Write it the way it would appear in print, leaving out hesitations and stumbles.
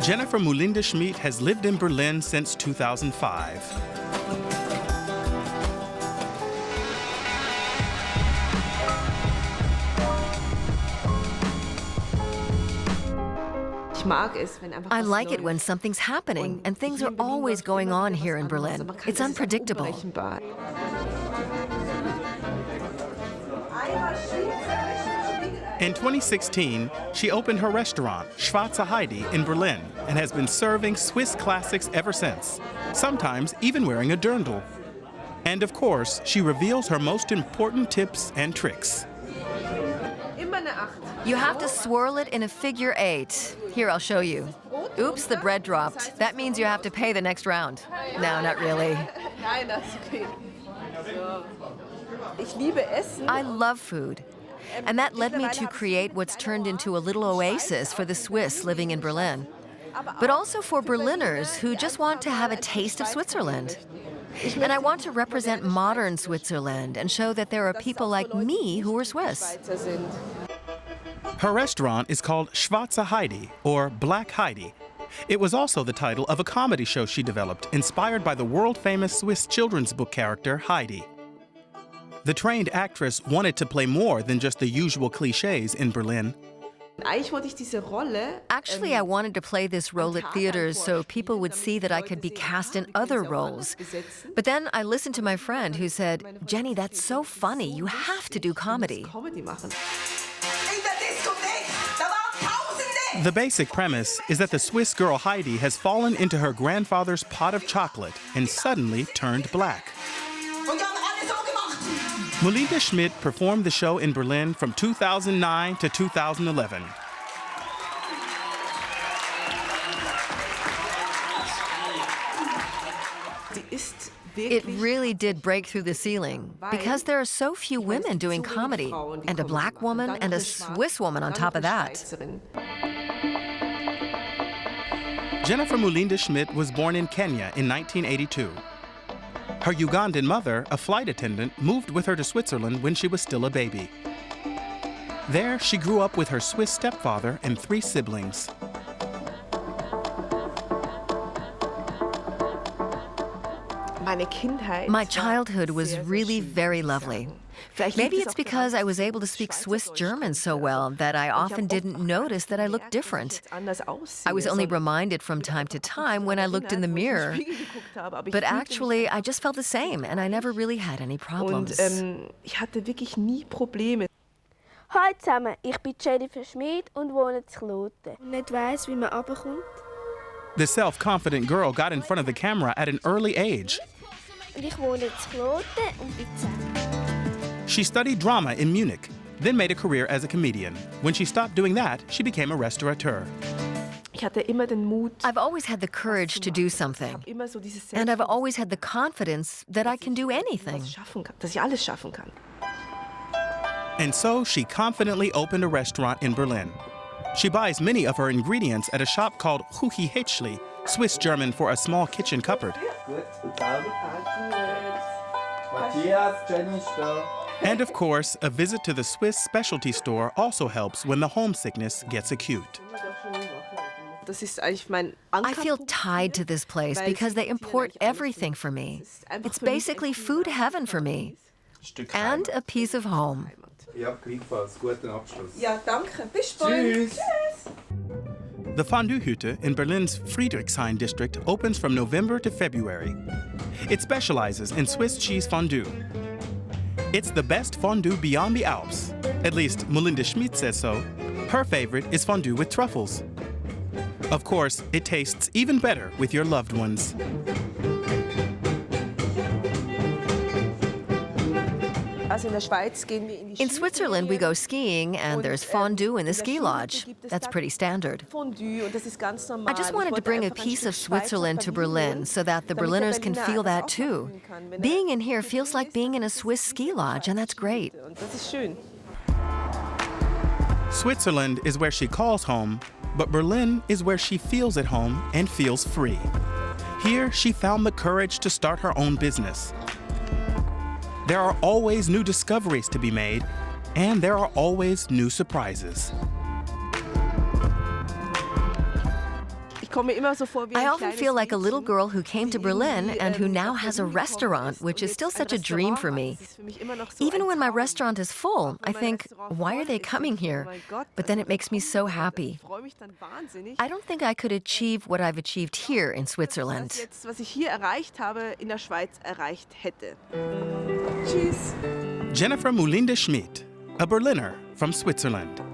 Jennifer Mulinde-Schmid has lived in Berlin since 2005. I like it when something's happening, and things are always going on here in Berlin. It's unpredictable. In 2016, she opened her restaurant, Schwarze Heidi, in Berlin, and has been serving Swiss classics ever since, sometimes even wearing a dirndl. And of course, she reveals her most important tips and tricks. You have to swirl it in a figure 8. Here, I'll show you. Oops, the bread dropped. That means you have to pay the next round. No, not really. I love food. And that led me to create what's turned into a little oasis for the Swiss living in Berlin, but also for Berliners who just want to have a taste of Switzerland. And I want to represent modern Switzerland and show that there are people like me who are Swiss. Her restaurant is called Schwarze Heidi, or Black Heidi. It was also the title of a comedy show she developed, inspired by the world-famous Swiss children's book character Heidi. The trained actress wanted to play more than just the usual clichés in Berlin. Actually, I wanted to play this role at theaters so people would see that I could be cast in other roles. But then I listened to my friend who said, "Jenny, that's so funny. You have to do comedy." The basic premise is that the Swiss girl Heidi has fallen into her grandfather's pot of chocolate and suddenly turned black. Mulinde-Schmid performed the show in Berlin from 2009 to 2011. It really did break through the ceiling because there are so few women doing comedy, and a black woman and a Swiss woman on top of that. Jennifer Mulinde-Schmid was born in Kenya in 1982. Her Ugandan mother, a flight attendant, moved with her to Switzerland when she was still a baby. There, she grew up with her Swiss stepfather and 3 siblings. My childhood was really very lovely. Maybe it's because I was able to speak Swiss German so well that I often didn't notice that I looked different. I was only reminded from time to time when I looked in the mirror. But actually, I just felt the same, and I never really had any problems. Hallo zusammen, ich bin Jennifer Schmid und wohne in Kloten. Nicht weiss, wie man runterkommt. The self-confident girl got in front of the camera at an early age. Und ich wohne in Kloten und bin 10. She studied drama in Munich, then made a career as a comedian. When she stopped doing that, she became a restaurateur. I've always had the courage to do something, and I've always had the confidence that I can do anything. And so she confidently opened a restaurant in Berlin. She buys many of her ingredients at a shop called chlichés, Swiss German for a small kitchen cupboard. And of course, a visit to the Swiss specialty store also helps when the homesickness gets acute. I feel tied to this place because they import everything for me. It's basically food heaven for me. And a piece of home. The Fondue Hütte in Berlin's Friedrichshain district opens from November to February. It specializes in Swiss cheese fondue. It's the best fondue beyond the Alps. At least Mulinde-Schmid says so. Her favorite is fondue with truffles. Of course, it tastes even better with your loved ones. In Switzerland, we go skiing, and there's fondue in the ski lodge. That's pretty standard. I just wanted to bring a piece of Switzerland to Berlin so that the Berliners can feel that too. Being in here feels like being in a Swiss ski lodge, and that's great. Switzerland is where she calls home, but Berlin is where she feels at home and feels free. Here, she found the courage to start her own business. There are always new discoveries to be made, and there are always new surprises. I often feel like a little girl who came to Berlin and who now has a restaurant, which is still such a dream for me. Even when my restaurant is full, I think, why are they coming here? But then it makes me so happy. I don't think I could achieve what I've achieved here in Switzerland. Jennifer Mulinde-Schmid, a Berliner from Switzerland.